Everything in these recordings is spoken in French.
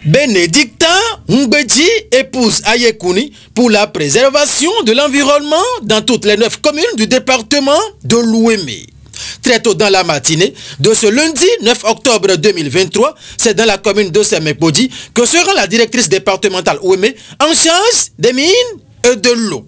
Bénédictin Ngbeji épouse Ayekuni pour la préservation de l'environnement dans toutes les 9 communes du département de l'Ouémé. Très tôt dans la matinée de ce lundi 9 octobre 2023, c'est dans la commune de Semekbodji que sera la directrice départementale Ouémé en charge des mines et de l'eau.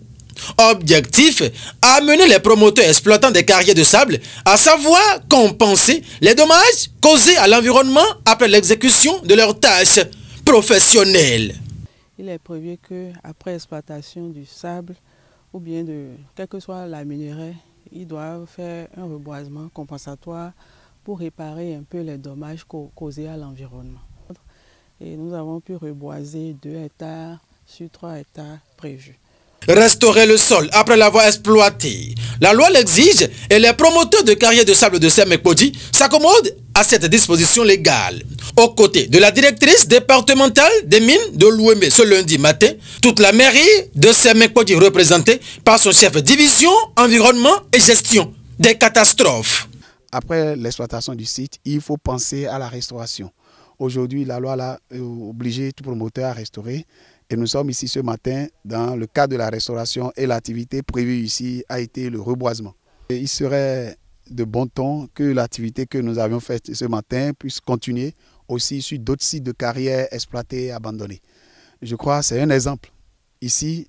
Objectif, amener les promoteurs exploitants des carrières de sable à savoir compenser les dommages causés à l'environnement après l'exécution de leurs tâches professionnelles. Il est prévu qu'après exploitation du sable ou bien de quelle que soit la minerai, ils doivent faire un reboisement compensatoire pour réparer un peu les dommages causés à l'environnement. Et nous avons pu reboiser 2 hectares sur 3 hectares prévus. Restaurer le sol après l'avoir exploité. La loi l'exige et les promoteurs de carrières de sable de Semekbodji s'accommodent à cette disposition légale. Aux côtés de la directrice départementale des mines de l'Ouémé ce lundi matin, toute la mairie de Semekbodji représentée par son chef de division environnement et gestion des catastrophes. Après l'exploitation du site, il faut penser à la restauration. Aujourd'hui, la loi a obligé tout promoteur à restaurer. Et nous sommes ici ce matin dans le cadre de la restauration et l'activité prévue ici a été le reboisement. Et il serait de bon ton que l'activité que nous avions faite ce matin puisse continuer aussi sur d'autres sites de carrière exploités et abandonnés. Je crois que c'est un exemple. Ici,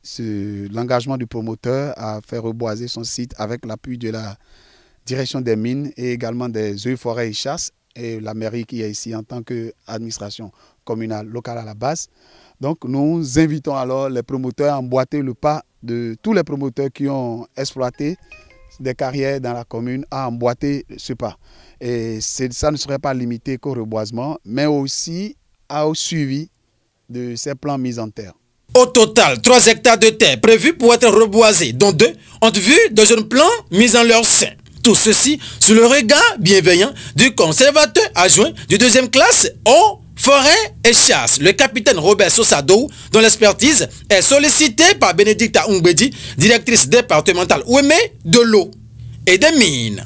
l'engagement du promoteur à faire reboiser son site avec l'appui de la direction des mines et également des eaux, forêts et chasses et la mairie qui est ici en tant qu'administration communale locale à la base. Donc nous invitons alors les promoteurs à emboîter le pas de tous les promoteurs qui ont exploité des carrières dans la commune à emboîter ce pas. Et ça ne serait pas limité qu'au reboisement, mais aussi au suivi de ces plans mis en terre. Au total, 3 hectares de terre prévus pour être reboisés, dont 2 ont vu de jeunes plants mis en leur sein. Tout ceci sous le regard bienveillant du conservateur adjoint du 2e classe au Forêt et chasse, le capitaine Robert Sosado, dont l'expertise est sollicitée par Bénédictin Ngbeji, directrice départementale Ouémé de l'eau et des mines.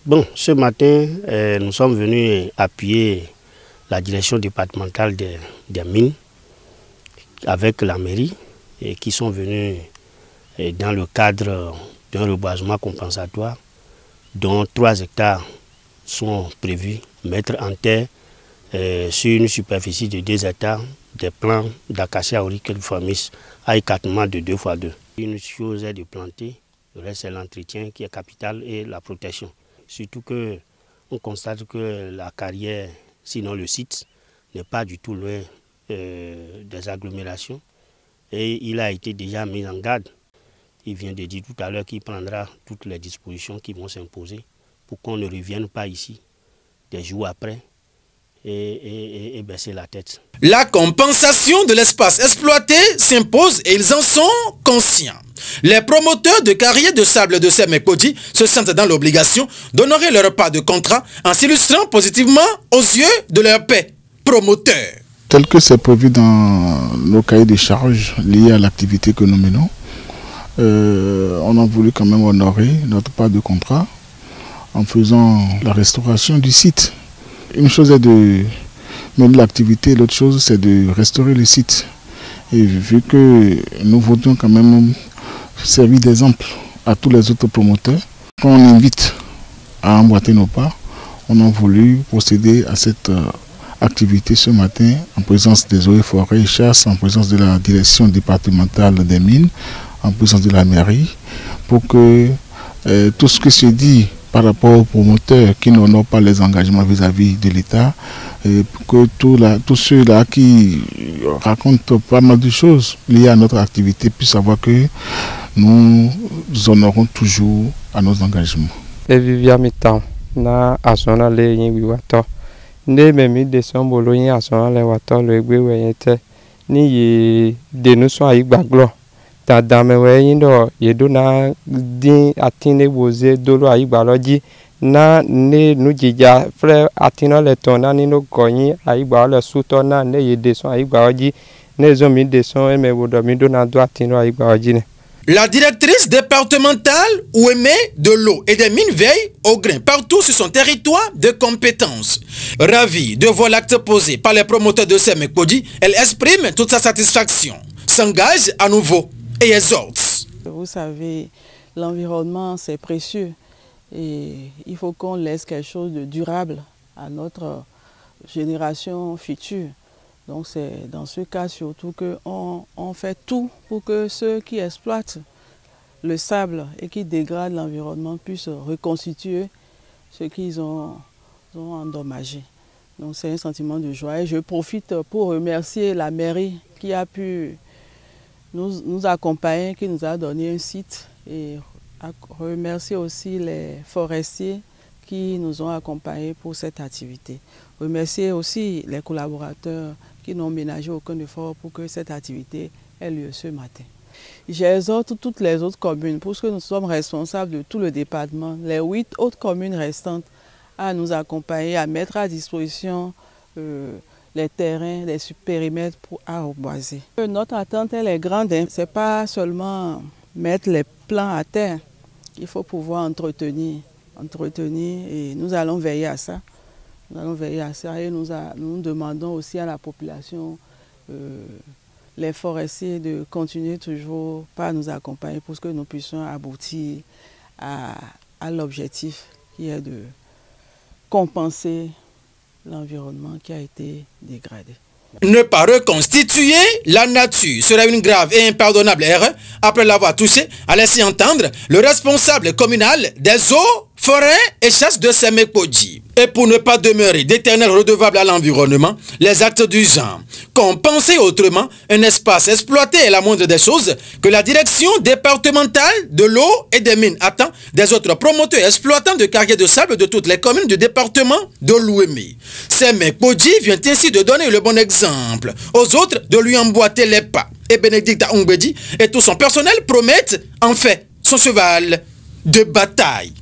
Bon, ce matin, nous sommes venus appuyer la direction départementale des mines avec la mairie et qui sont venus dans le cadre d'un reboisement compensatoire dont 3 hectares sont prévus mettre en terre sur une superficie de 2 hectares, des plants d'acacia auricularis à écartement de 2 x 2. Une chose est de planter, le reste c'est l'entretien qui est capital et la protection. Surtout qu'on constate que la carrière, sinon le site, n'est pas du tout loin des agglomérations et il a été déjà mis en garde. Il vient de dire tout à l'heure qu'il prendra toutes les dispositions qui vont s'imposer pour qu'on ne revienne pas ici des jours après et baisser la tête. La compensation de l'espace exploité s'impose et ils en sont conscients. Les promoteurs de carrières de sable de Semekbodji se sentent dans l'obligation d'honorer leur part de contrat en s'illustrant positivement aux yeux de leur paix promoteurs. Tel que c'est prévu dans nos cahiers de charges liés à l'activité que nous menons, on a voulu quand même honorer notre part de contrat en faisant la restauration du site. Une chose est de mener l'activité, l'autre chose c'est de restaurer le site. Et vu que nous voudrions quand même servir d'exemple à tous les autres promoteurs, quand on invite à emboîter nos pas, on a voulu procéder à cette activité ce matin en présence des eaux et forêts et chasses, en présence de la direction départementale des mines, en présence de la mairie, pour que tout ce que se dit par rapport aux promoteurs qui n'honorent pas les engagements vis-à-vis de l'État, que tous ceux-là qui racontent pas mal de choses liées à notre activité puissent savoir que nous honorons toujours à nos engagements. Tadame weyindo yeduna din atine boze dolo ayigbaloji na ne nujija frère atino le tona ni no goyin ayigba le suto na ne yedeson ayigbaloji ne zo mi deson e me wodo mi do na do atino ayigbaloji ne. La directrice départementale Ouémé de l'eau et des mines veille au grain partout sur son territoire de compétences. Ravie de voir l'acte posé par les promoteurs de Semekpodji, elle exprime toute sa satisfaction, s'engage à nouveau et exhorte. Vous savez, l'environnement c'est précieux et il faut qu'on laisse quelque chose de durable à notre génération future. Donc c'est dans ce cas surtout qu'on fait tout pour que ceux qui exploitent le sable et qui dégradent l'environnement puissent reconstituer ce qu'ils ont endommagé. Donc c'est un sentiment de joie et je profite pour remercier la mairie qui a pu nous accompagner, qui nous a donné un site et remercier aussi les forestiers qui nous ont accompagnés pour cette activité. Remercier aussi les collaborateurs qui n'ont ménagé aucun effort pour que cette activité ait lieu ce matin. J'exhorte toutes les autres communes, puisque nous sommes responsables de tout le département, les 8 autres communes restantes, à nous accompagner, à mettre à disposition les terrains, les périmètres à reboiser. Notre attente elle est grande, hein. Ce n'est pas seulement mettre les plants à terre, il faut pouvoir entretenir et nous allons veiller à ça. Nous allons veiller à ça et nous demandons aussi à la population, les forestiers, de continuer toujours par nous accompagner pour que nous puissions aboutir à l'objectif qui est de compenser l'environnement qui a été dégradé. Ne pas reconstituer la nature serait une grave et impardonnable erreur. Après l'avoir touché, a laissé entendre le responsable communal des eaux, forêts et chasses de Semekpodji. Et pour ne pas demeurer d'éternels redevables à l'environnement, les actes du genre, compenser autrement un espace exploité est la moindre des choses que la direction départementale de l'eau et des mines attend des autres promoteurs et exploitants de carrières de sable de toutes les communes du département de l'Ouémé. Semekpodji vient ainsi de donner le bon exemple aux autres de lui emboîter les pas. Et Bénédicte Ongbeji et tout son personnel promettent en fait son cheval de bataille.